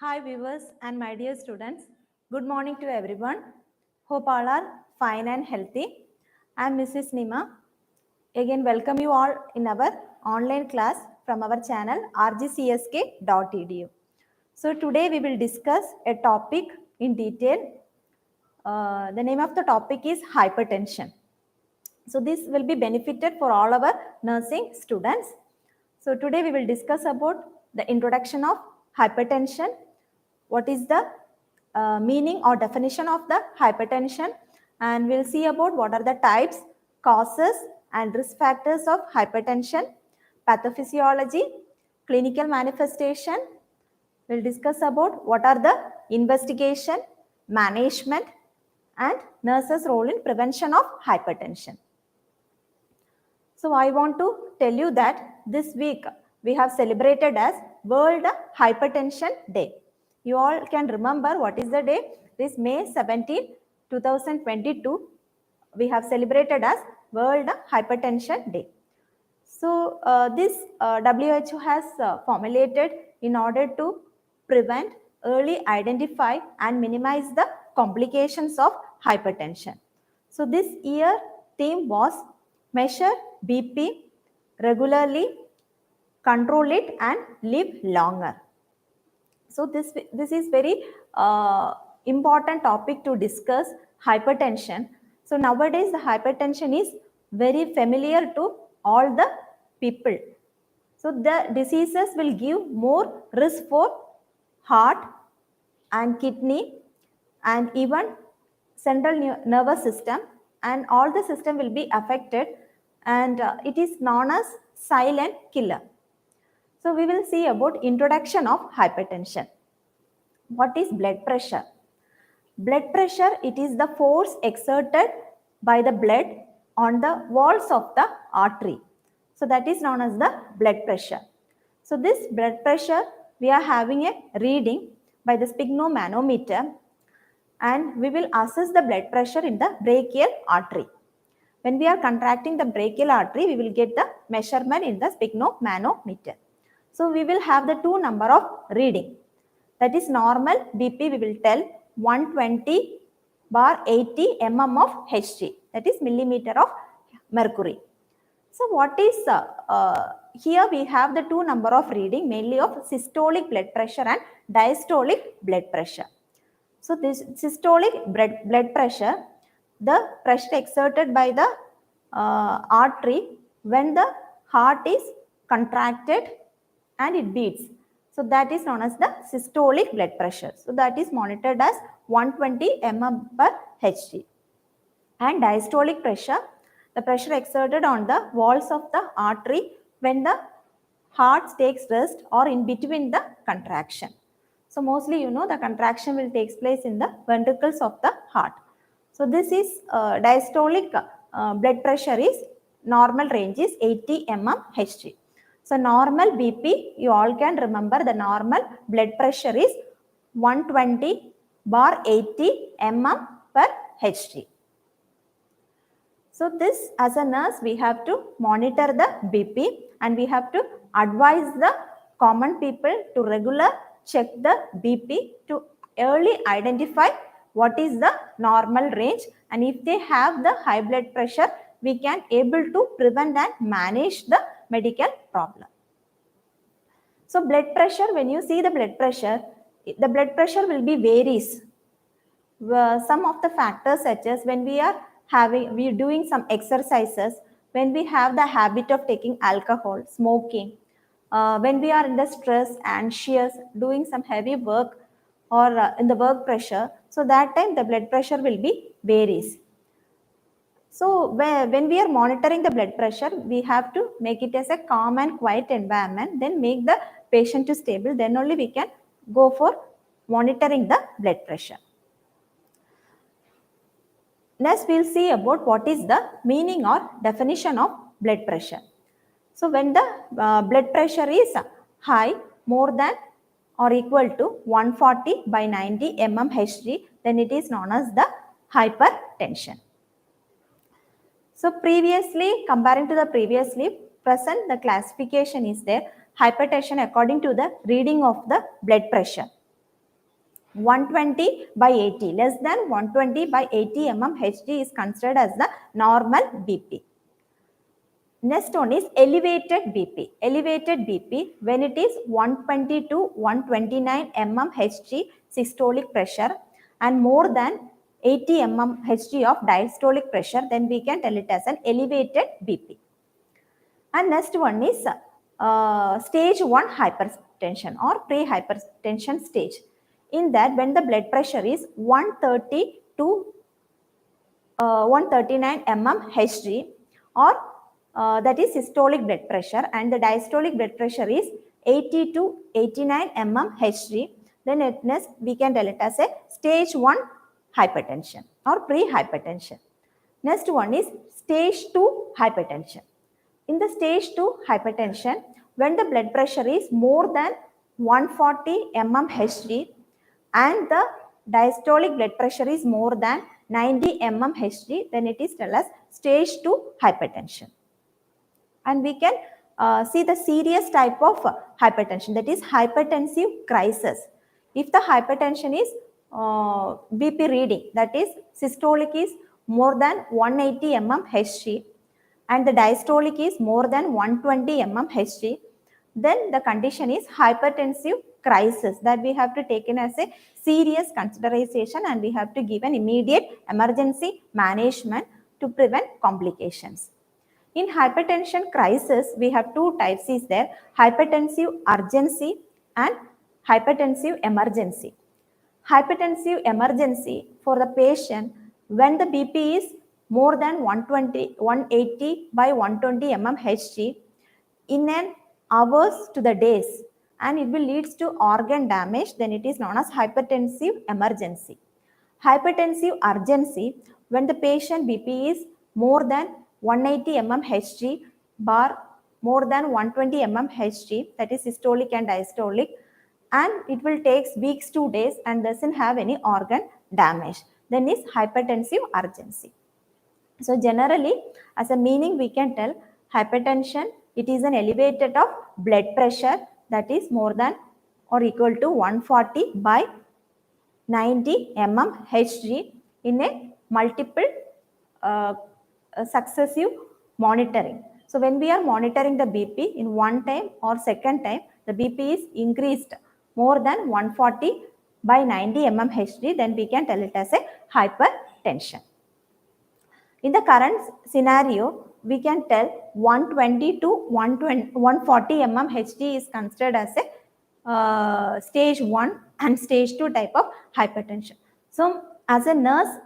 Hi viewers and my dear students, good morning to everyone. Hope all are fine and healthy. I am Mrs. Nima. Again welcome you all in our online class from our channel rgcsk.edu. So today we will discuss a topic in detail. The name of the topic is hypertension. So this will be benefited for all our nursing students. So today we will discuss about the introduction of hypertension. What is the meaning or definition of the hypertension, and we'll see about what are the types, causes and risk factors of hypertension, pathophysiology, clinical manifestation. We'll discuss about what are the investigation, management and nurses' role in prevention of hypertension. So I want to tell you that this week we have celebrated as World Hypertension Day. You all can remember what is the day? This May 17, 2022. We have celebrated as World Hypertension Day. So this WHO has formulated in order to prevent, early identify and minimize the complications of hypertension. So this year theme was measure BP regularly, control it and live longer. So this is very important topic to discuss, hypertension. So nowadays the hypertension is very familiar to all the people. So the diseases will give more risk for heart and kidney and even central nervous system, and all the system will be affected, and it is known as silent killer. So we will see about introduction of hypertension. What is blood pressure? Blood pressure, it is the force exerted by the blood on the walls of the artery. So that is known as the blood pressure. So this blood pressure, we are having a reading by the sphygmomanometer, and we will assess the blood pressure in the brachial artery. When we are contracting the brachial artery, we will get the measurement in the sphygmomanometer. So we will have the two number of reading. That is normal BP, we will tell 120/80 mm of Hg, that is millimeter of mercury. So what is, here we have the two number of reading mainly of systolic blood pressure and diastolic blood pressure. So this systolic blood pressure, the pressure exerted by the artery when the heart is contracted and it beats. So that is known as the systolic blood pressure. So that is monitored as 120 mm/Hg. And diastolic pressure, the pressure exerted on the walls of the artery when the heart takes rest or in between the contraction. So mostly the contraction will take place in the ventricles of the heart. So this is diastolic blood pressure is normal range is 80 mm/Hg. So normal BP, you all can remember the normal blood pressure is 120/80 mm/Hg. So this, as a nurse, we have to monitor the BP and we have to advise the common people to regular check the BP to early identify what is the normal range, and if they have the high blood pressure, we can able to prevent and manage the medical problem. So blood pressure, when you see the blood pressure will be varies. Some of the factors such as when we are doing some exercises, when we have the habit of taking alcohol, smoking, when we are in the stress, anxious, doing some heavy work or in the work pressure, so that time the blood pressure will be varies. So when we are monitoring the blood pressure, we have to make it as a calm and quiet environment, then make the patient to stable, then only we can go for monitoring the blood pressure. Next, we'll see about what is the meaning or definition of blood pressure. So when the blood pressure is high, more than or equal to 140/90 mm/Hg, then it is known as the hypertension. So previously, comparing to the previously, present the classification is there. Hypertension according to the reading of the blood pressure. 120 by 80. Less than 120 by 80 mmHg is considered as the normal BP. Next one is elevated BP. Elevated BP, when it is 120 to 129 mmHg systolic pressure and more than 80 mmHg of diastolic pressure, then we can tell it as an elevated BP. And next one is stage 1 hypertension or pre-hypertension stage. In that, when the blood pressure is 130 to 139 mmHg or that is systolic blood pressure, and the diastolic blood pressure is 80 to 89 mmHg, then next we can tell it as a stage 1 hypertension or pre-hypertension. Next one is stage 2 hypertension. In the stage 2 hypertension, when the blood pressure is more than 140 mmHg and the diastolic blood pressure is more than 90 mmHg, then it is tell us stage 2 hypertension. And we can see the serious type of hypertension, that is hypertensive crisis. If the hypertension is BP reading, that is systolic is more than 180 mmHg and the diastolic is more than 120 mmHg, then the condition is hypertensive crisis, that we have to take in as a serious consideration and we have to give an immediate emergency management to prevent complications. In hypertension crisis, we have two types is there, hypertensive urgency and hypertensive emergency. Hypertensive emergency for the patient when the BP is more than 180 by 120 mmHg in an hours to the days and it will lead to organ damage, then it is known as hypertensive emergency. Hypertensive urgency, when the patient BP is more than 180 mmHg bar more than 120 mmHg, that is systolic and diastolic, and it will take weeks to days and doesn't have any organ damage, then is hypertensive urgency. So generally, as a meaning we can tell hypertension, it is an elevated of blood pressure that is more than or equal to 140 by 90 mmHg in a multiple successive monitoring. So when we are monitoring the BP in one time or second time, the BP is increased more than 140 by 90 mmHg, then we can tell it as a hypertension. In the current scenario, we can tell 120 to 140 mmHg is considered as a stage 1 and stage 2 type of hypertension. So as a nurse,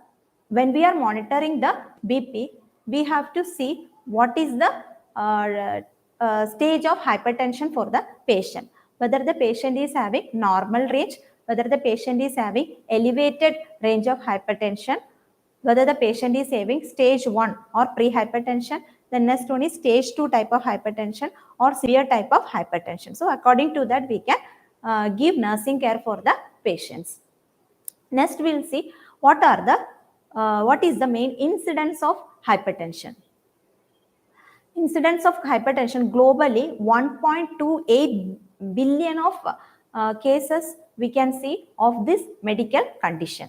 when we are monitoring the BP, we have to see what is the stage of hypertension for the patient. Whether the patient is having normal range, whether the patient is having elevated range of hypertension, whether the patient is having stage 1 or pre-hypertension, the next one is stage 2 type of hypertension or severe type of hypertension. So according to that, we can give nursing care for the patients. Next, we will see what is the main incidence of hypertension. Incidence of hypertension globally, 1.28 billion of cases we can see of this medical condition,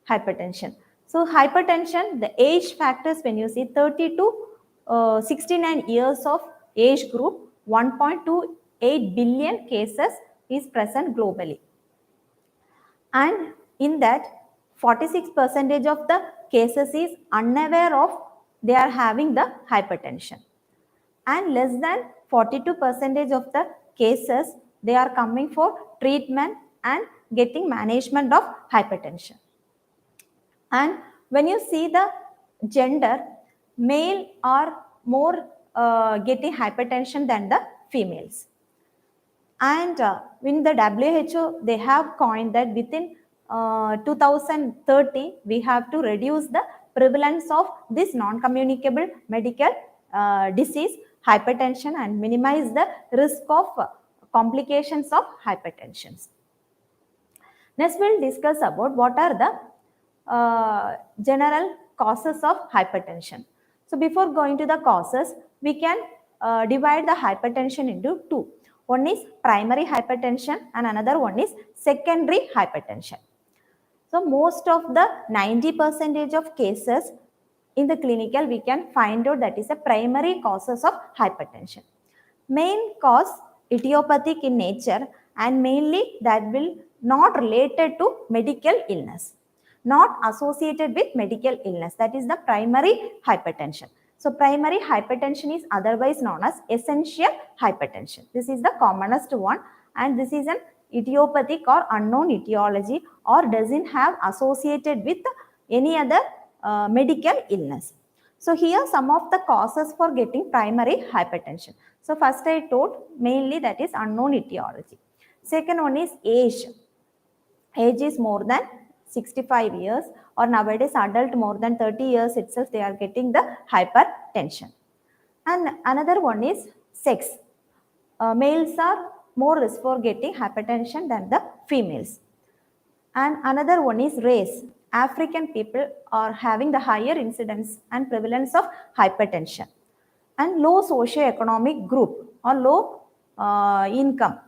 hypertension. So hypertension, the age factors, when you see 30 to 69 years of age group, 1.28 billion cases is present globally. And in that, 46% of the cases is unaware of they are having the hypertension. And less than 42% of the cases, they are coming for treatment and getting management of hypertension. And when you see the gender, male are more getting hypertension than the females. And in the WHO, they have coined that within 2030, we have to reduce the prevalence of this non-communicable medical disease, hypertension, and minimize the risk of complications of hypertension. Next, we'll discuss about what are the general causes of hypertension. So before going to the causes, we can divide the hypertension into two. One is primary hypertension and another one is secondary hypertension. So most of the 90% of cases in the clinical, we can find out that is a primary causes of hypertension. Main cause idiopathic in nature, and mainly that will not related to medical illness, not associated with medical illness. That is the primary hypertension. So primary hypertension is otherwise known as essential hypertension. This is the commonest one, and this is an idiopathic or unknown etiology, or doesn't have associated with any other medical illness. So here some of the causes for getting primary hypertension. So first I told mainly that is unknown etiology. Second one is age. Age is more than 65 years, or nowadays adult more than 30 years itself they are getting the hypertension. And another one is sex. Males are more risk for getting hypertension than the females. And another one is race. African people are having the higher incidence and prevalence of hypertension. And low socioeconomic group or low income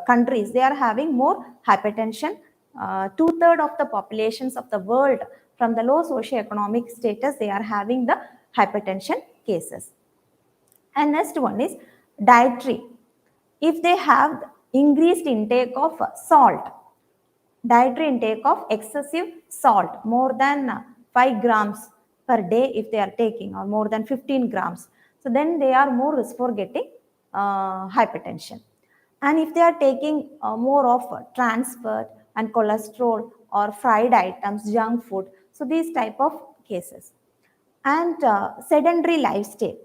countries, they are having more hypertension. 2/3 of the populations of the world from the low socioeconomic status, they are having the hypertension cases. And next one is dietary. If they have increased intake of salt, dietary intake of excessive salt, more than 5 grams per day if they are taking, or more than 15 grams, so then they are more risk for getting hypertension. And if they are taking more of trans fat and cholesterol or fried items, junk food, so these type of cases. And sedentary lifestyle,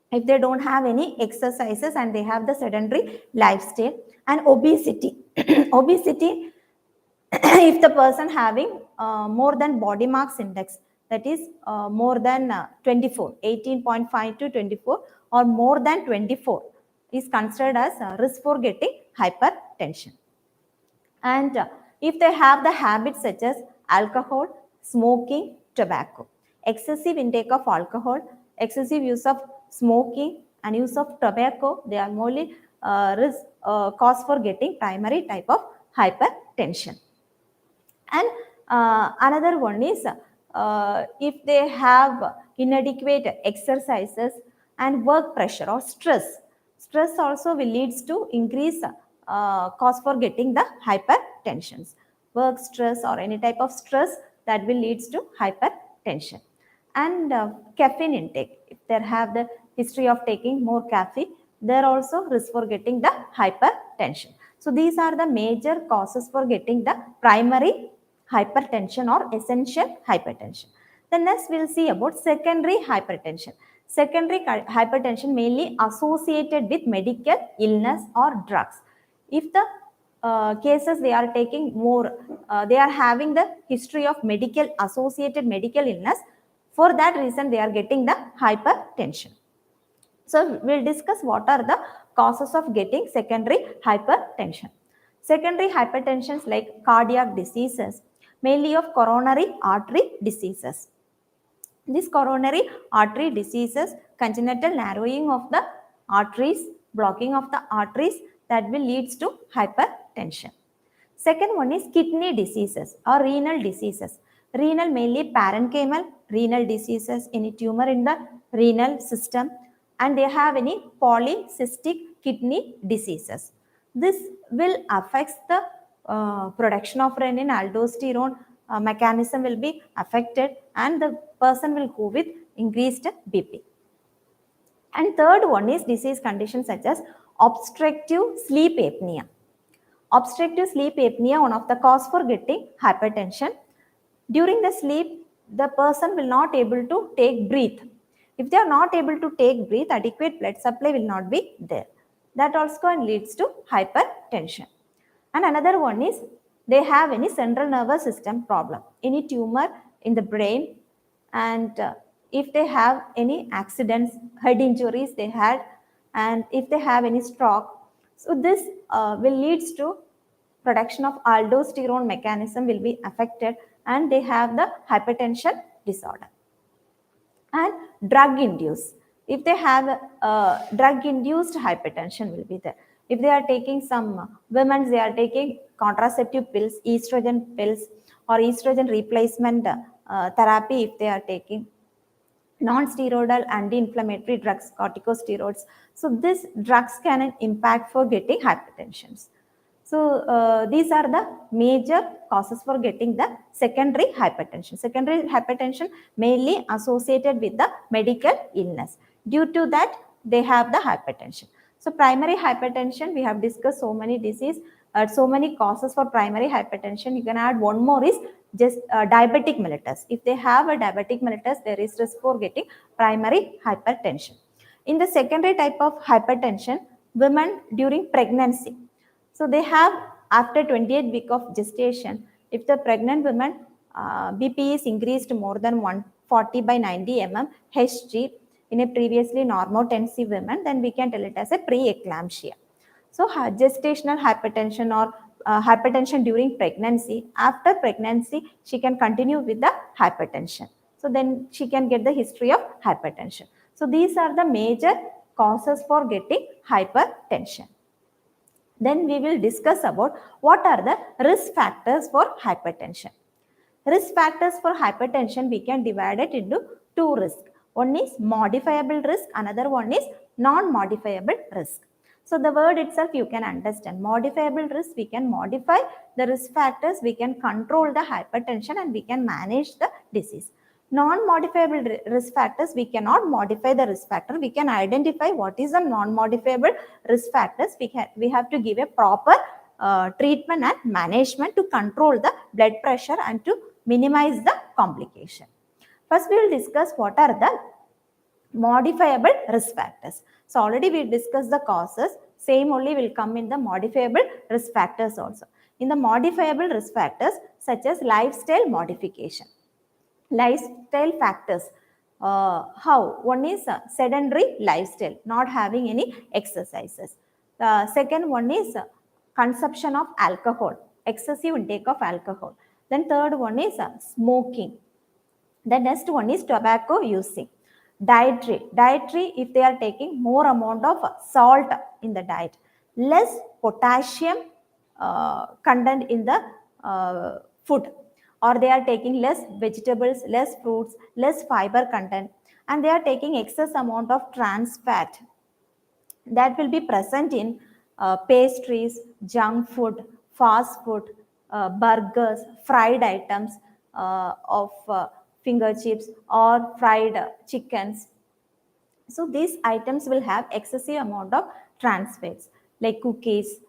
if they don't have any exercises and they have the sedentary lifestyle. And obesity. Obesity, if the person having more than body mass index, that is more than 24, 18.5 to 24, or more than 24, is considered as risk for getting hypertension. And if they have the habits such as alcohol, smoking, tobacco, excessive intake of alcohol, excessive use of smoking and use of tobacco, they are more risk cause for getting primary type of hypertension. And another one is if they have inadequate exercises and work pressure or stress. Stress also will leads to increase cause for getting the hypertensions. Work stress or any type of stress, that will leads to hypertension. And caffeine intake. If they have the history of taking more caffeine, they are also risk for getting the hypertension. So these are the major causes for getting the primary hypertension or essential hypertension. Then next we'll see about secondary hypertension. Secondary hypertension mainly associated with medical illness or drugs. If the cases they are taking more, they are having the history of medical associated medical illness, for that reason they are getting the hypertension. So we'll discuss what are the causes of getting secondary hypertension. Secondary hypertensions like cardiac diseases, mainly of coronary artery diseases. These coronary artery diseases, congenital narrowing of the arteries, blocking of the arteries, that will leads to hypertension. Second one is kidney diseases or renal diseases. Renal mainly parenchymal renal diseases, any tumor in the renal system, and they have any polycystic kidney diseases. This will affect the production of renin, aldosterone mechanism will be affected, and the person will go with increased BP. And third one is disease conditions such as obstructive sleep apnea. Obstructive sleep apnea, one of the cause for getting hypertension. During the sleep, the person will not able to take breath. If they are not able to take breath, adequate blood supply will not be there. That also leads to hypertension. And another one is they have any central nervous system problem, any tumor in the brain, and if they have any accidents, head injuries they had, and if they have any stroke, so this will leads to production of aldosterone mechanism will be affected, and they have the hypertension disorder. And drug induced, if they have drug induced hypertension will be there. If they are taking some women, they are taking contraceptive pills, estrogen pills, or estrogen replacement therapy if they are taking non-steroidal anti-inflammatory drugs, corticosteroids. So these drugs can impact for getting hypertension. So these are the major causes for getting the secondary hypertension. Secondary hypertension mainly associated with the medical illness. Due to that, they have the hypertension. So primary hypertension, we have discussed so many diseases, so many causes for primary hypertension. You can add one more is just diabetic mellitus. If they have a diabetic mellitus, there is risk for getting primary hypertension. In the secondary type of hypertension, women during pregnancy. So they have after 28th week of gestation, if the pregnant woman BP is increased more than 140 by 90 mm Hg in a previously normotensive woman, then we can tell it as a preeclampsia. So gestational hypertension or hypertension during pregnancy, after pregnancy, she can continue with the hypertension. So then she can get the history of hypertension. So these are the major causes for getting hypertension. Then we will discuss about what are the risk factors for hypertension. Risk factors for hypertension, we can divide it into two risks. One is modifiable risk, another one is non-modifiable risk. So the word itself you can understand. Modifiable risk, we can modify the risk factors, we can control the hypertension and we can manage the disease. Non-modifiable risk factors, we cannot modify the risk factor. We can identify what is the non-modifiable risk factors. We have to give a proper treatment and management to control the blood pressure and to minimize the complication. First, we will discuss what are the modifiable risk factors. So already we discussed the causes, same only will come in the modifiable risk factors also. In the modifiable risk factors such as lifestyle modification. Lifestyle factors, how? One is sedentary lifestyle, not having any exercises. The second one is consumption of alcohol, excessive intake of alcohol. Then third one is smoking. The next one is tobacco using. Dietary, if they are taking more amount of salt in the diet, less potassium content in the food, or they are taking less vegetables, less fruits, less fiber content, and they are taking excess amount of trans fat that will be present in pastries, junk food, fast food, burgers, fried items of finger chips or fried chickens. So these items will have excessive amount of trans fats like cookies,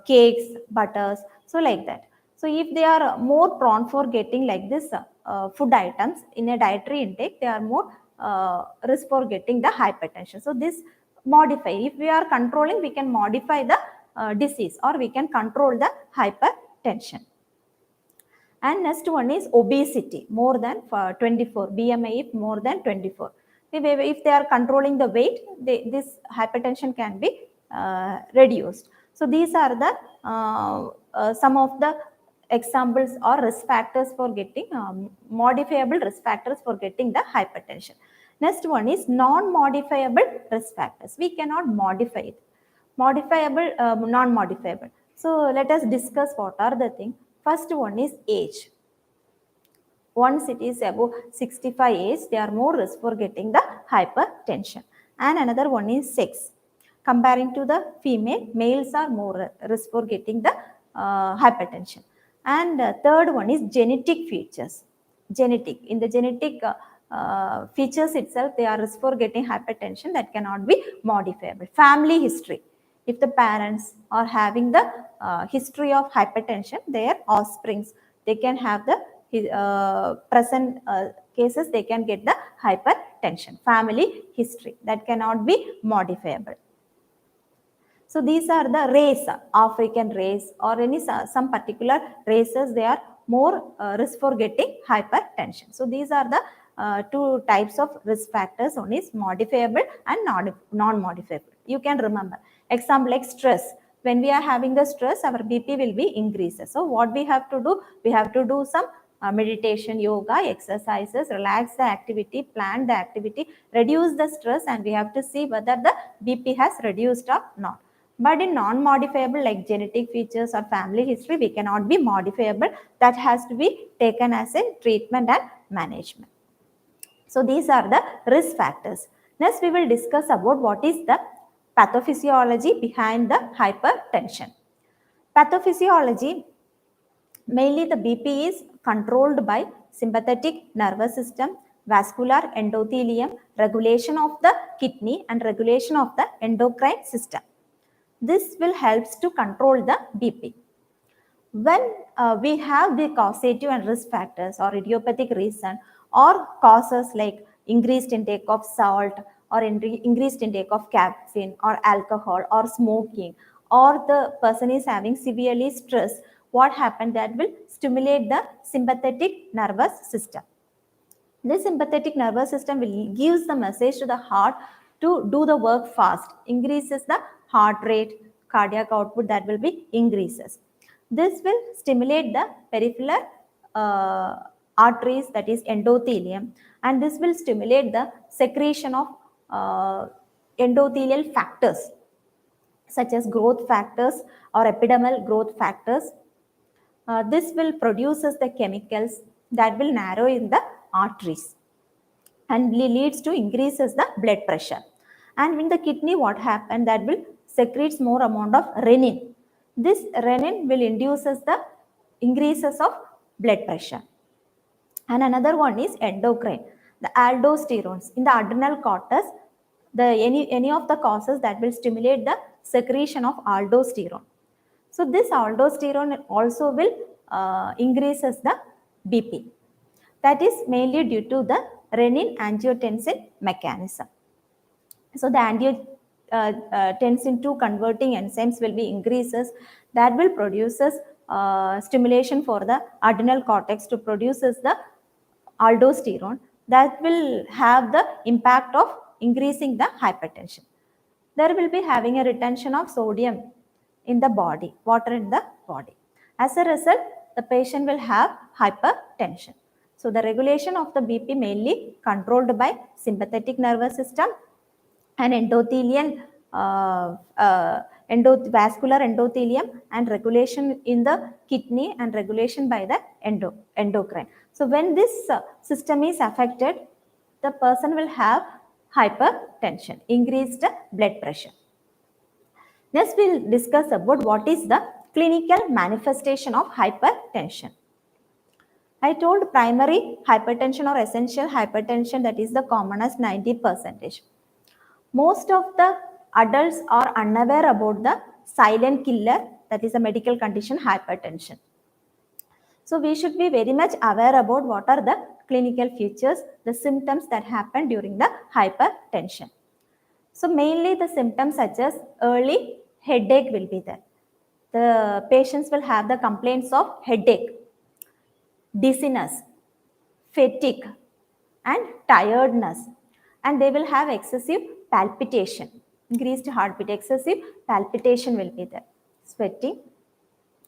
cakes, butters, so like that. So if they are more prone for getting like this food items in a dietary intake, they are more risk for getting the hypertension. So this modify, if we are controlling, we can modify the disease or we can control the hypertension. And next one is obesity, more than 24, BMI if more than 24. If they are controlling the weight, this hypertension can be reduced. So these are the some of the examples or risk factors for getting modifiable risk factors for getting the hypertension. Next one is non-modifiable risk factors. We cannot modify it. Modifiable, non-modifiable. So let us discuss what are the things. First one is age. Once it is above 65 age, they are more risk for getting the hypertension. And another one is sex. Comparing to the female, males are more risk for getting the hypertension. And third one is genetic features. Genetic. In the genetic features itself, they are risk for getting hypertension that cannot be modifiable. Family history. If the parents are having the history of hypertension, their offsprings, they can have the present cases, they can get the hypertension. Family history, that cannot be modifiable. So these are the race, African race or any some particular races, they are more risk for getting hypertension. So these are the two types of risk factors. One is modifiable and non-modifiable. You can remember. Example like stress. When we are having the stress, our BP will be increases. So what we have to do? We have to do some meditation, yoga, exercises, relax the activity, plan the activity, reduce the stress, and we have to see whether the BP has reduced or not. But in non-modifiable like genetic features or family history, we cannot be modifiable. That has to be taken as a treatment and management. So these are the risk factors. Next, we will discuss about what is the pathophysiology behind the hypertension. Pathophysiology, mainly the BP is controlled by sympathetic nervous system, vascular endothelium, regulation of the kidney and regulation of the endocrine system. This will help to control the BP. When we have the causative and risk factors or idiopathic reason or causes like increased intake of salt or increased intake of caffeine or alcohol or smoking, or the person is having severely stress, what happened, that will stimulate the sympathetic nervous system. This sympathetic nervous system will gives the message to the heart to do the work fast, increases the heart rate, cardiac output, that will be increases. This will stimulate the peripheral arteries, that is endothelium, and this will stimulate the secretion of endothelial factors such as growth factors or epidermal growth factors. This will produces the chemicals that will narrow in the arteries and leads to increases the blood pressure. And in the kidney, what happened, that will secretes more amount of renin. This renin will induces the increases of blood pressure. And another one is endocrine, the aldosterones in the adrenal cortex. The any of the causes that will stimulate the secretion of aldosterone. So this aldosterone also will increases the BP. That is mainly due to the renin-angiotensin mechanism. So the angiotensin 2 converting enzymes will be increases, that will produces stimulation for the adrenal cortex to produces the aldosterone, that will have the impact of increasing the hypertension. There will be having a retention of sodium in the body, water in the body. As a result, the patient will have hypertension. So the regulation of the BP mainly controlled by sympathetic nervous system and endothelial vascular endothelium, and regulation in the kidney and regulation by the endocrine. So when this system is affected, the person will have hypertension, increased blood pressure. Next, we'll discuss about what is the clinical manifestation of hypertension. I told primary hypertension or essential hypertension, that is the commonest 90%. Most of the adults are unaware about the silent killer, that is a medical condition, hypertension. So we should be very much aware about what are the clinical features, the symptoms that happen during the hypertension. So mainly the symptoms such as early headache will be there. The patients will have the complaints of headache, dizziness, fatigue, and tiredness, and they will have excessive palpitation, increased heartbeat, excessive palpitation will be there, sweating,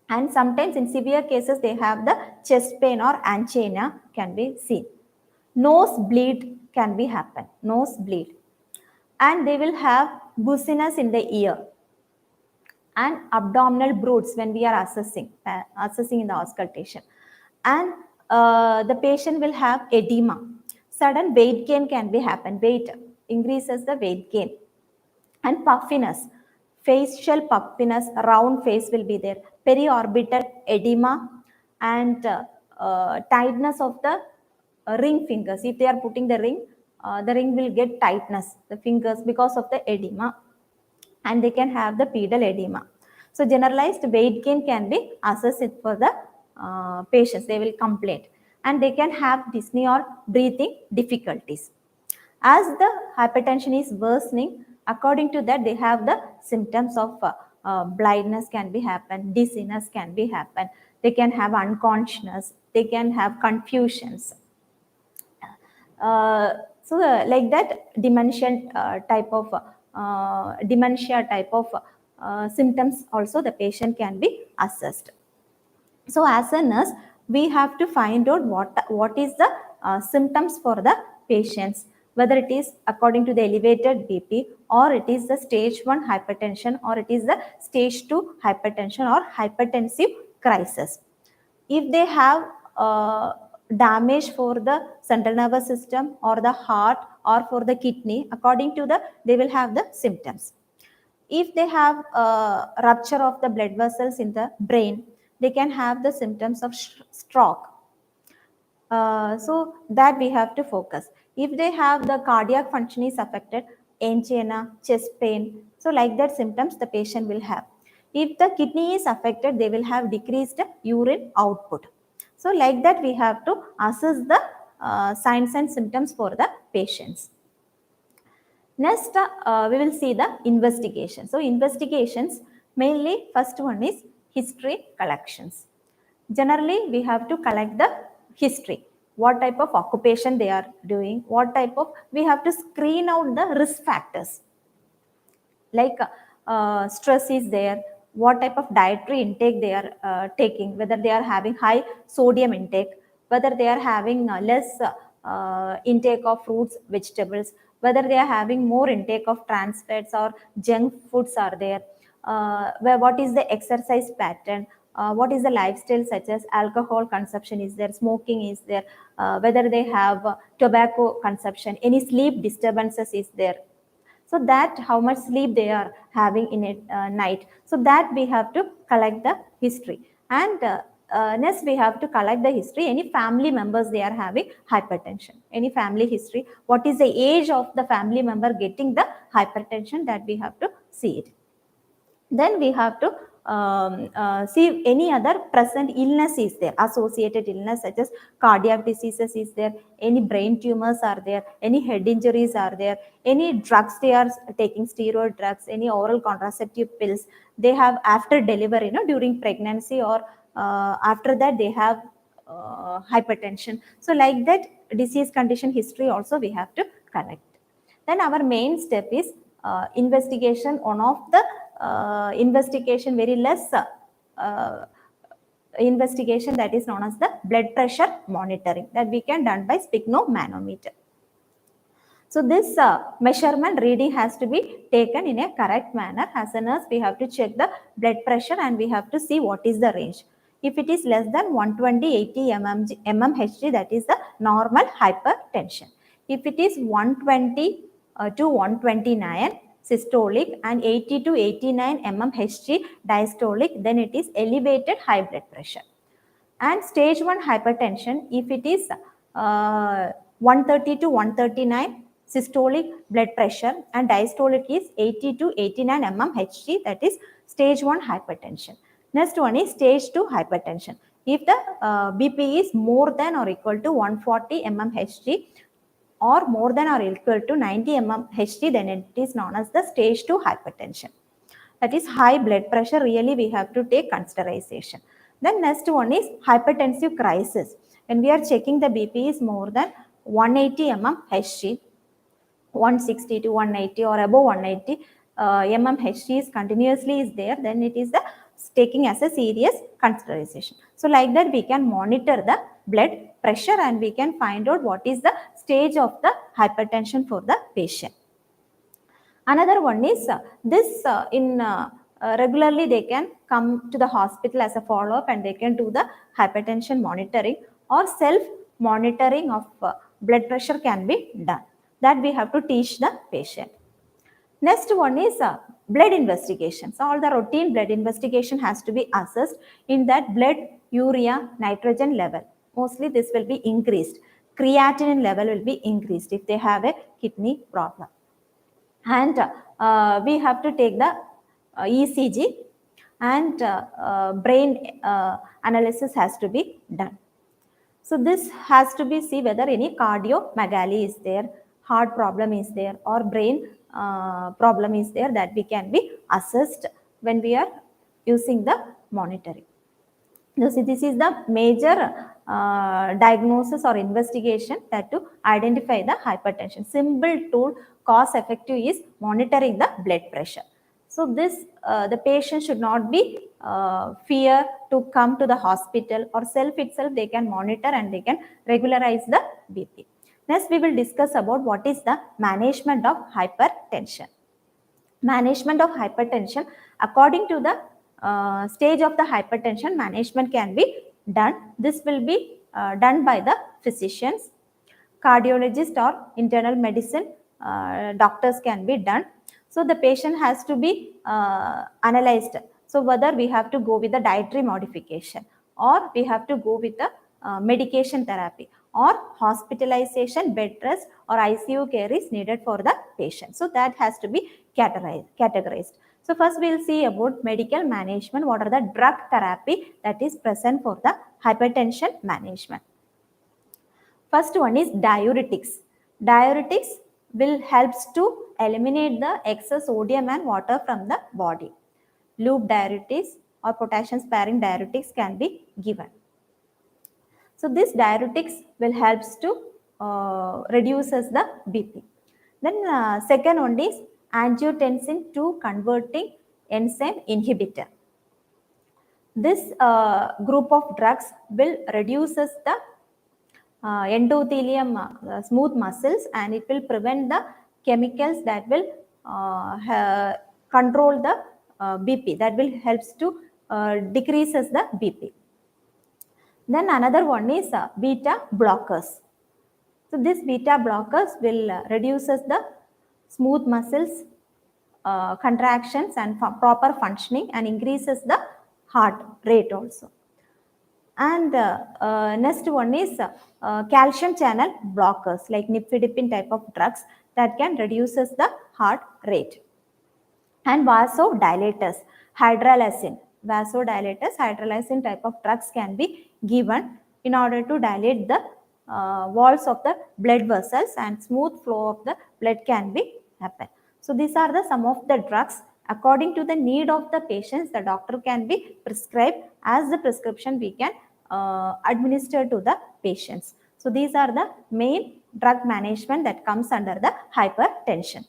and sometimes in severe cases they have the chest pain or angina can be seen. Nose bleed can be happen, nose bleed, and they will have goosiness in the ear and abdominal broods when we are assessing in the auscultation, and the patient will have edema. Sudden weight gain can be happen, weight increases the weight gain, and puffiness, facial puffiness, round face will be there, periorbital edema, and tightness of the ring fingers. If they are putting the ring will get tightness, the fingers, because of the edema, and they can have the pedal edema. So generalized weight gain can be assessed for the patients, they will complain, and they can have dyspnea or breathing difficulties. As the hypertension is worsening, according to that, they have the symptoms of blindness can be happen, dizziness can be happen, they can have unconsciousness, they can have confusions. Like that, dementia type of symptoms also the patient can be assessed. So as a nurse, we have to find out what is the symptoms for the patients. whether it is according to the elevated BP, or it is the stage 1 hypertension, or it is the stage 2 hypertension or hypertensive crisis. If they have damage for the central nervous system or the heart or for the kidney, according to they will have the symptoms. If they have rupture of the blood vessels in the brain, they can have the symptoms of stroke. So that we have to focus. If they have the cardiac function is affected, angina, chest pain, so like that symptoms the patient will have. If the kidney is affected, they will have decreased urine output. So like that we have to assess the signs and symptoms for the patients. Next, we will see the investigation. So investigations, mainly first one is history collections. Generally, we have to collect the history. What type of occupation they are doing, what type of, we have to screen out the risk factors. Like stress is there, what type of dietary intake they are taking, whether they are having high sodium intake, whether they are having less intake of fruits, vegetables, whether they are having more intake of trans fats or junk foods are there, what is the exercise pattern, what is the lifestyle such as alcohol consumption is there, smoking is there, whether they have tobacco consumption, any sleep disturbances is there. So that how much sleep they are having in a night. So that we have to collect the history. And next we have to collect the history, any family members they are having hypertension, any family history, what is the age of the family member getting the hypertension, that we have to see it. Then we have to see any other present illness is there, associated illness such as cardiac diseases is there, any brain tumors are there, any head injuries are there, any drugs they are taking, steroid drugs, any oral contraceptive pills they have after delivery, during pregnancy, or after that they have hypertension. So like that disease condition history also we have to collect. Then our main step is investigation. One of the investigation, very less investigation, that is known as the blood pressure monitoring, that we can done by sphygmomanometer. So this measurement reading has to be taken in a correct manner. As a nurse, we have to check the blood pressure and we have to see what is the range. If it is less than 120/80 mmHg, that is the normal hypertension. If it is 120 to 129 systolic and 80 to 89 mmHg diastolic, then it is elevated high blood pressure. And stage 1 hypertension, if it is 130 to 139 systolic blood pressure and diastolic is 80 to 89 mmHg, that is stage 1 hypertension. Next one is stage 2 hypertension. If the BP is more than or equal to 140 mmHg or more than or equal to 90 mmHg, then it is known as the stage 2 hypertension. That is high blood pressure, really we have to take consideration. Then next one is hypertensive crisis. When we are checking the BP is more than 180 mmHg, 160 to 180 or above 180 mmHg is continuously is there, then it is the taking as a serious consideration. So like that we can monitor the blood pressure and we can find out what is the stage of the hypertension for the patient. Another one is regularly they can come to the hospital as a follow-up and they can do the hypertension monitoring, or self-monitoring of blood pressure can be done. That we have to teach the patient. Next one is blood investigation. So all the routine blood investigation has to be assessed. In that, blood urea nitrogen level, mostly this will be increased. Creatinine level will be increased if they have a kidney problem. And we have to take the ECG and brain analysis has to be done. So this has to be see whether any cardiomegaly is there, heart problem is there, or brain problem is there, that we can be assessed when we are using the monitoring. This is the major diagnosis or investigation that to identify the hypertension. Simple tool, cost effective, is monitoring the blood pressure. So this the patient should not be fear to come to the hospital, or self itself they can monitor and they can regularize the BP. Next, we will discuss about what is the management of hypertension. Management of hypertension, according to the stage of the hypertension, management can be done. This will be done by the physicians, cardiologist or internal medicine doctors can be done. So the patient has to be analyzed. So whether we have to go with the dietary modification or we have to go with the medication therapy or hospitalization, bed rest or ICU care is needed for the patient. So that has to be categorized. So first we will see about medical management. What are the drug therapy that is present for the hypertension management? First one is diuretics. Diuretics will helps to eliminate the excess sodium and water from the body. Loop diuretics or potassium sparing diuretics can be given. So this diuretics will helps to reduces the BP. Then second one is angiotensin II converting enzyme inhibitor. This group of drugs will reduces the endothelium smooth muscles, and it will prevent the chemicals that will control the BP, that will helps to decreases the BP. Then another one is beta blockers. So this beta blockers will reduces the smooth muscles contractions and proper functioning and increases the heart rate also. And next one is calcium channel blockers like nifedipine type of drugs that can reduces the heart rate. And vasodilators, hydralazine. Vasodilators, hydralazine type of drugs can be given in order to dilate the walls of the blood vessels and smooth flow of the blood can be happen. So these are the some of the drugs. According to the need of the patients, the doctor can be prescribed as the prescription we can administer to the patients. So these are the main drug management that comes under the hypertension.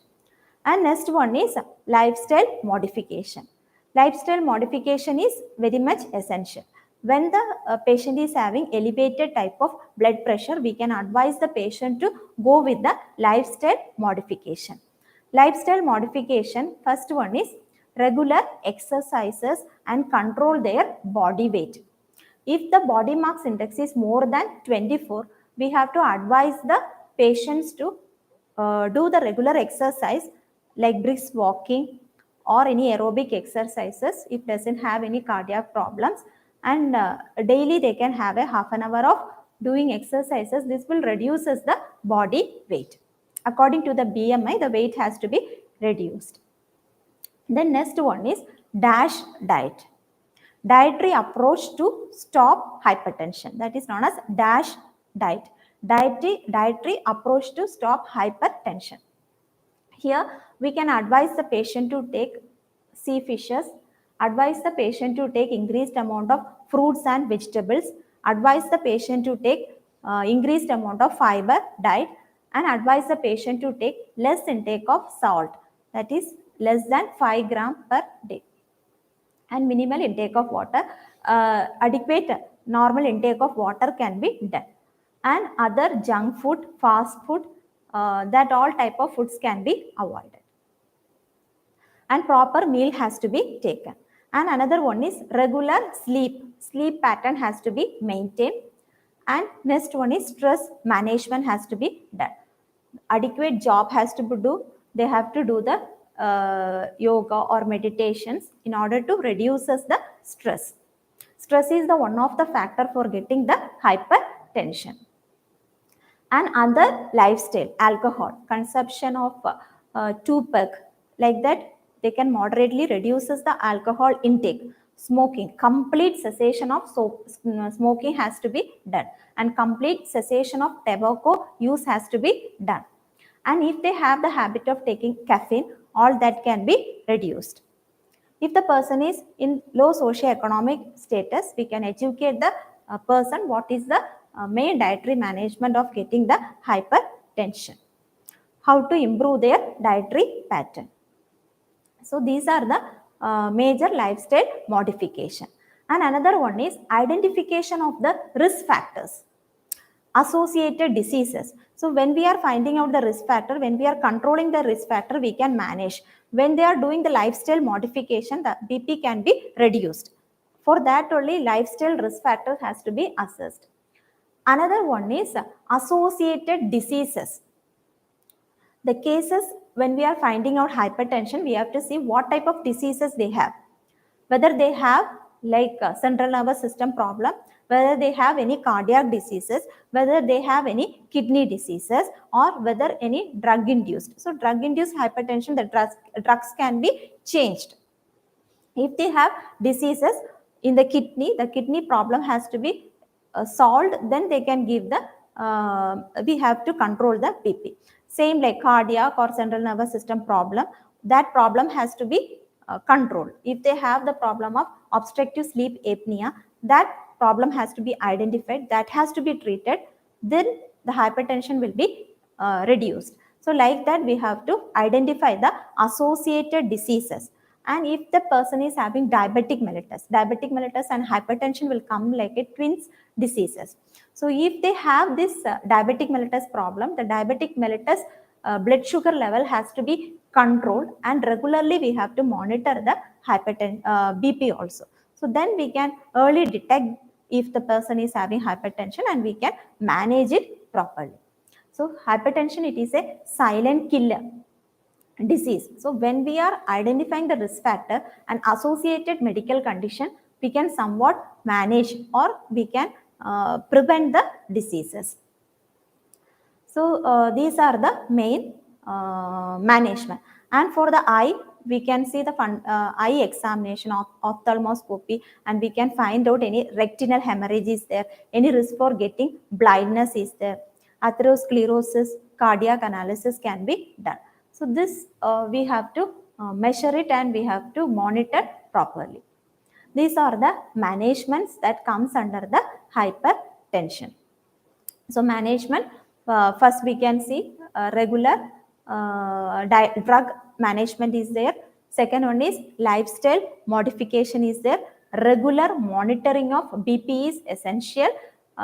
And next one is lifestyle modification. Lifestyle modification is very much essential. When the patient is having elevated type of blood pressure, we can advise the patient to go with the lifestyle modification. Lifestyle modification, first one is regular exercises and control their body weight. If the body mass index is more than 24, we have to advise the patients to do the regular exercise like brisk walking or any aerobic exercises if doesn't have any cardiac problems, and daily they can have a half an hour of doing exercises. This will reduces the body weight. According to the BMI, the weight has to be reduced. Then next one is DASH diet. Dietary approach to stop hypertension, that is known as DASH diet. Dietary approach to stop hypertension. Here we can advise the patient to take sea fishes, advise the patient to take increased amount of fruits and vegetables, advise the patient to take increased amount of fiber diet, and advise the patient to take less intake of salt, that is less than 5 gram per day, and minimal intake of water. Adequate normal intake of water can be done, and other junk food, fast food, that all type of foods can be avoided, and proper meal has to be taken. And another one is regular sleep pattern has to be maintained. And next one is stress management has to be done. Adequate job has to be do. They have to do the yoga or meditations in order to reduces the stress. Stress is the one of the factor for getting the hypertension. And other lifestyle, alcohol, consumption of 2 peg, like that they can moderately reduces the alcohol intake. Smoking, complete cessation of smoking has to be done, and complete cessation of tobacco use has to be done. And if they have the habit of taking caffeine, all that can be reduced. If the person is in low socioeconomic status, we can educate the person what is the main dietary management of getting the hypertension, how to improve their dietary pattern. So these are the major lifestyle modification. And another one is identification of the risk factors, associated diseases. So when we are finding out the risk factor, when we are controlling the risk factor, we can manage. When they are doing the lifestyle modification, the BP can be reduced. For that only, lifestyle risk factor has to be assessed. Another one is associated diseases. The cases when we are finding out hypertension, we have to see what type of diseases they have. Whether they have like central nervous system problem, whether they have any cardiac diseases, whether they have any kidney diseases, or whether any drug induced. So drug induced hypertension, the drugs can be changed. If they have diseases in the kidney problem has to be solved, then they can give the, we have to control the BP. Same like cardiac or central nervous system problem, that problem has to be controlled. If they have the problem of obstructive sleep apnea, that problem has to be identified, that has to be treated, then the hypertension will be reduced. So like that, we have to identify the associated diseases. And if the person is having diabetic mellitus and hypertension will come like a twins diseases. So if they have this diabetic mellitus problem, the diabetic mellitus blood sugar level has to be controlled, and regularly we have to monitor the BP also. So then we can early detect if the person is having hypertension, and we can manage it properly. So hypertension, it is a silent killer disease. So when we are identifying the risk factor and associated medical condition, we can somewhat manage, or we can prevent the diseases. So these are the main management. And for the eye, we can see the eye examination of ophthalmoscopy, and we can find out any retinal hemorrhage is there, any risk for getting blindness is there, atherosclerosis, cardiac analysis can be done. So this we have to measure it, and we have to monitor properly. These are the managements that comes under the hypertension. So management, first we can see regular drug management is there. Second one is lifestyle modification is there. Regular monitoring of BP is essential.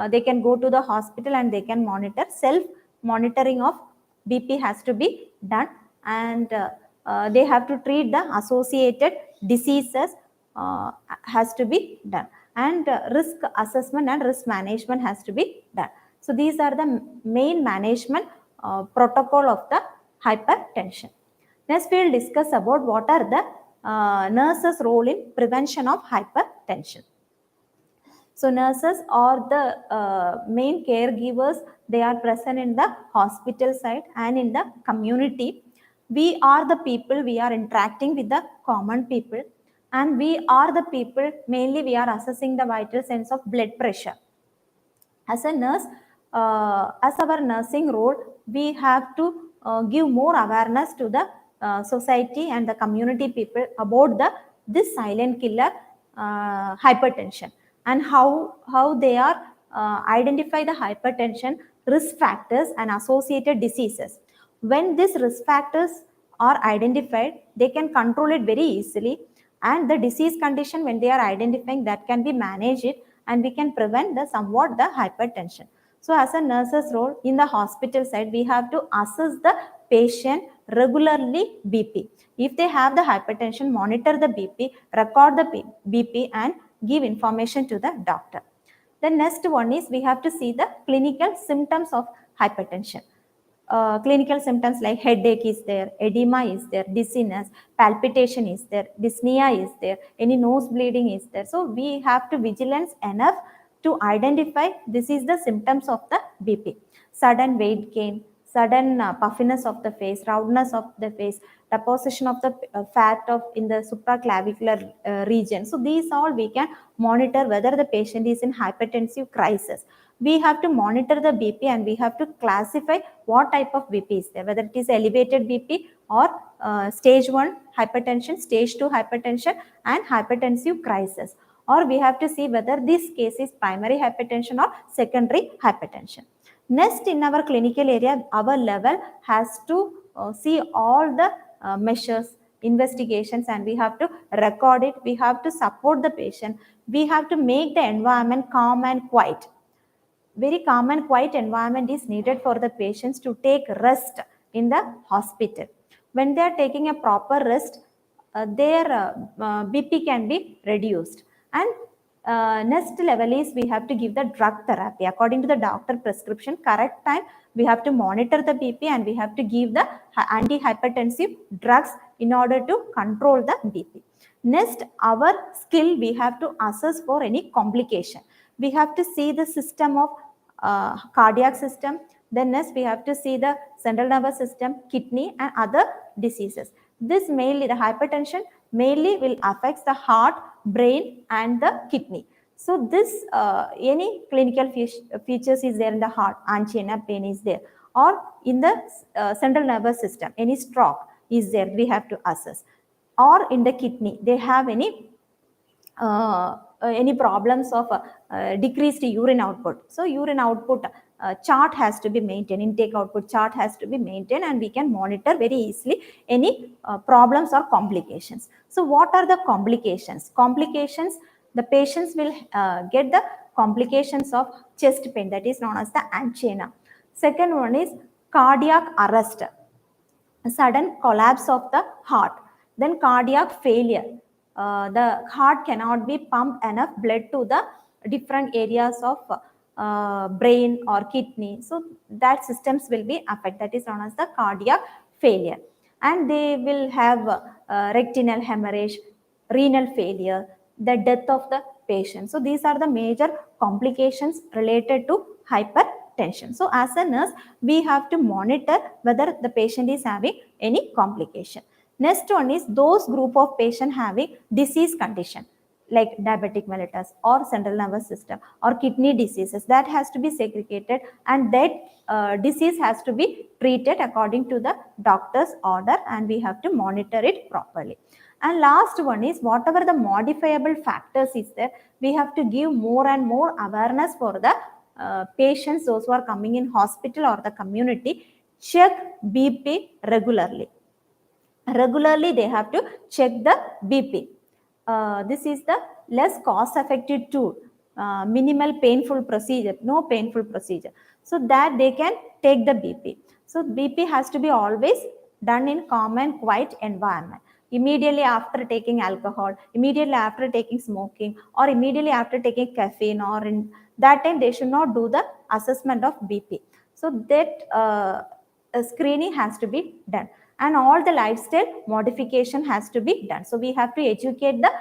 They can go to the hospital and they can monitor. Self monitoring of BP has to be done, and they have to treat the associated diseases has to be done, and risk assessment and risk management has to be done. So these are the main management protocol of the hypertension. Next we will discuss about what are the nurses' role in prevention of hypertension. So nurses are the main caregivers. They are present in the hospital side and in the community. We are the people, we are interacting with the common people, and we are the people, mainly we are assessing the vital signs of blood pressure. As a nurse, as our nursing role, we have to give more awareness to the society and the community people about this silent killer hypertension, and how they are identify the hypertension risk factors and associated diseases. When these risk factors are identified, they can control it very easily, and the disease condition when they are identifying, that can be managed it, and we can prevent the somewhat the hypertension. So as a nurse's role in the hospital side, we have to assess the patient regularly BP. If they have the hypertension, monitor the BP, record the BP, and give information to the doctor. The next one is we have to see the clinical symptoms of hypertension. Clinical symptoms like headache is there, edema is there, dizziness, palpitation is there, dyspnea is there, any nose bleeding is there. So we have to vigilance enough to identify this is the symptoms of the BP. Sudden weight gain, sudden puffiness of the face, roundness of the face, deposition of the fat of in the supraclavicular region. So these all we can monitor whether the patient is in hypertensive crisis. We have to monitor the BP, and we have to classify what type of BP is there, whether it is elevated BP or stage 1 hypertension, stage 2 hypertension, and hypertensive crisis. Or we have to see whether this case is primary hypertension or secondary hypertension. Next, in our clinical area, our level has to see all the measures, investigations, and we have to record it. We have to support the patient. We have to make the environment calm and quiet. very calm and quiet environment is needed for the patients to take rest in the hospital. When they are taking a proper rest, their BP can be reduced. And next level is we have to give the drug therapy according to the doctor prescription. Correct time we have to monitor the BP and we have to give the antihypertensive drugs in order to control the BP. Next, our skill, we have to assess for any complication. We have to see the system of cardiac system. Then next we have to see the central nervous system, kidney and other diseases. This mainly, the hypertension mainly will affect the heart, brain and the kidney. So this any clinical features is there in the heart, angina, pain is there, or in the central nervous system, any stroke is there, we have to assess, or in the kidney they have any problems of decreased urine output. So urine output chart has to be maintained, intake output chart has to be maintained, and we can monitor very easily any problems or complications. So what are the complications? Complications, the patients will get the complications of chest pain, that is known as the angina. Second one is cardiac arrest, a sudden collapse of the heart. Then cardiac failure, the heart cannot be pumped enough blood to the different areas of brain or kidney. So that systems will be affected, that is known as the cardiac failure. And they will have retinal hemorrhage, renal failure, the death of the patient. So these are the major complications related to hypertension. So as a nurse, we have to monitor whether the patient is having any complication. Next one is those group of patient having disease condition like diabetic mellitus or central nervous system or kidney diseases, that has to be segregated, and that disease has to be treated according to the doctor's order, and we have to monitor it properly. And last one is whatever the modifiable factors is there, we have to give more and more awareness for the patients, those who are coming in hospital or the community. Check BP regularly. Regularly they have to check the BP. This is the less cost effective tool, minimal painful procedure, no painful procedure, so that they can take the BP. So BP has to be always done in calm and quiet environment. Immediately after taking alcohol, immediately after taking smoking, or immediately after taking caffeine, or in that time they should not do the assessment of BP. So that screening has to be done, and all the lifestyle modification has to be done. So we have to educate the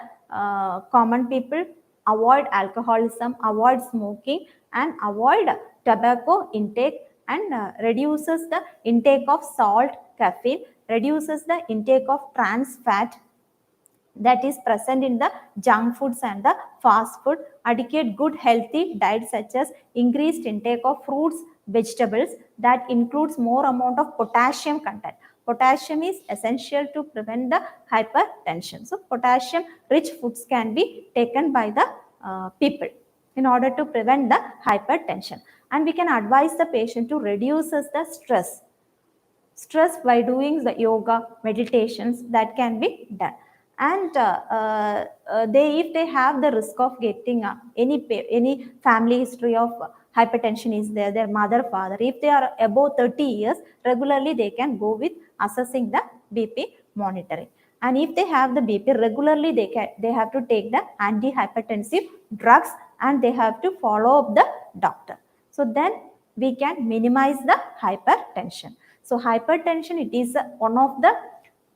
common people, avoid alcoholism, avoid smoking, and avoid tobacco intake, and reduces the intake of salt, caffeine, reduces the intake of trans fat that is present in the junk foods and the fast food. Adequate good healthy diet such as increased intake of fruits, vegetables, that includes more amount of potassium content. Potassium is essential to prevent the hypertension. So potassium rich foods can be taken by the people in order to prevent the hypertension. And we can advise the patient to reduce the stress by doing the yoga, meditations, that can be done. And if they have the risk of getting any family history of hypertension is there, their mother, father, if they are above 30 years, regularly they can go with assessing the BP monitoring. And if they have the BP regularly, they have to take the antihypertensive drugs, and they have to follow up the doctor. So then we can minimize the hypertension. So hypertension, it is one of the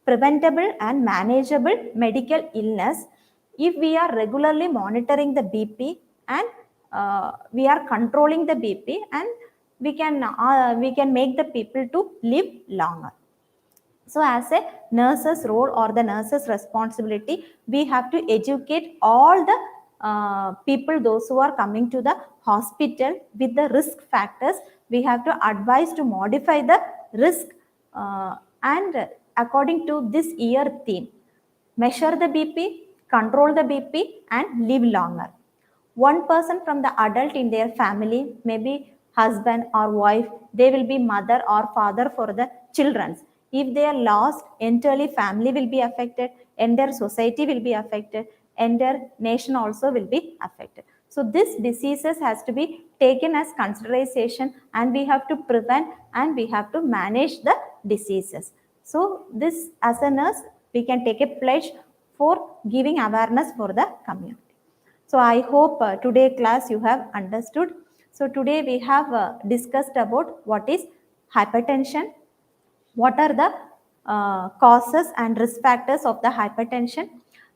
preventable and manageable medical illness if we are regularly monitoring the BP, and we are controlling the BP, and we can make the people to live longer. So as a nurse's role or the nurse's responsibility, we have to educate all the people, those who are coming to the hospital with the risk factors. We have to advise to modify the risk, and according to this year theme, measure the BP, control the BP, and live longer. One person from the adult in their family, maybe husband or wife, they will be mother or father for the children. If they are lost, entirely family will be affected, entire society will be affected, entire nation also will be affected. So this diseases has to be taken as consideration, and we have to prevent and we have to manage the diseases. So this, as a nurse, we can take a pledge for giving awareness for the community. So I hope today class you have understood. So today we have discussed about what is hypertension, what are the causes and risk factors of the hypertension.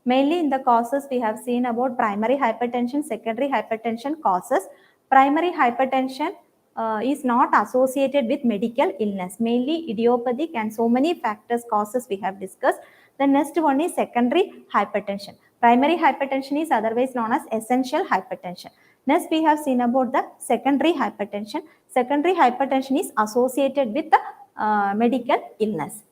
Mainly in the causes we have seen about primary hypertension, secondary hypertension causes. Primary hypertension is not associated with medical illness, mainly idiopathic and so many factors causes we have discussed. The next one is secondary hypertension. Primary hypertension is otherwise known as essential hypertension. Next we have seen about the secondary hypertension. Secondary hypertension is associated with the medical illness.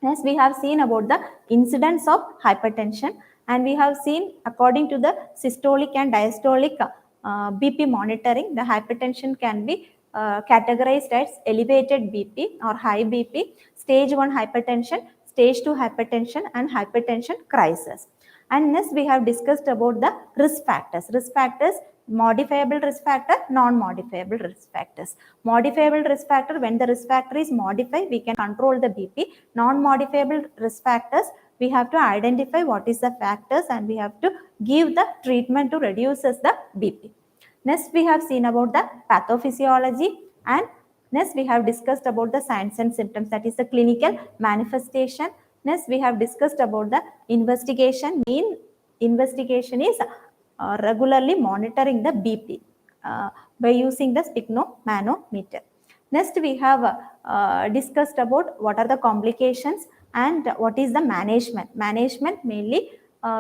Next, we have seen about the incidence of hypertension, and we have seen according to the systolic and diastolic BP monitoring, the hypertension can be categorized as elevated BP or high BP, stage 1 hypertension, stage 2 hypertension, and hypertension crisis. And next, we have discussed about the risk factors. Risk factors: modifiable risk factor, non-modifiable risk factors. Modifiable risk factor, when the risk factor is modified, we can control the BP. Non-modifiable risk factors, we have to identify what is the factors and we have to give the treatment to reduces the BP. Next, we have seen about the pathophysiology, and next we have discussed about the signs and symptoms, that is the clinical manifestation. Next, we have discussed about the investigation. Main investigation is regularly monitoring the BP by using the sphygmomanometer. Next, we have discussed about what are the complications and what is the management. Management, mainly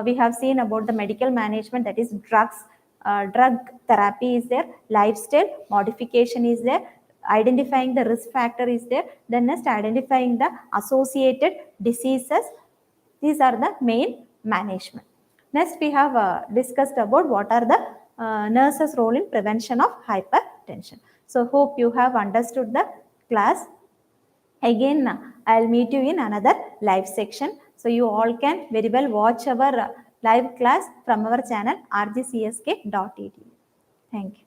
we have seen about the medical management, that is drugs, drug therapy is there, lifestyle modification is there, identifying the risk factor is there, then next identifying the associated diseases. These are the main management. Next, we have discussed about what are the nurses' role in prevention of hypertension. So hope you have understood the class. Again, I'll meet you in another live section. So you all can very well watch our live class from our channel rgcsk.edu. Thank you.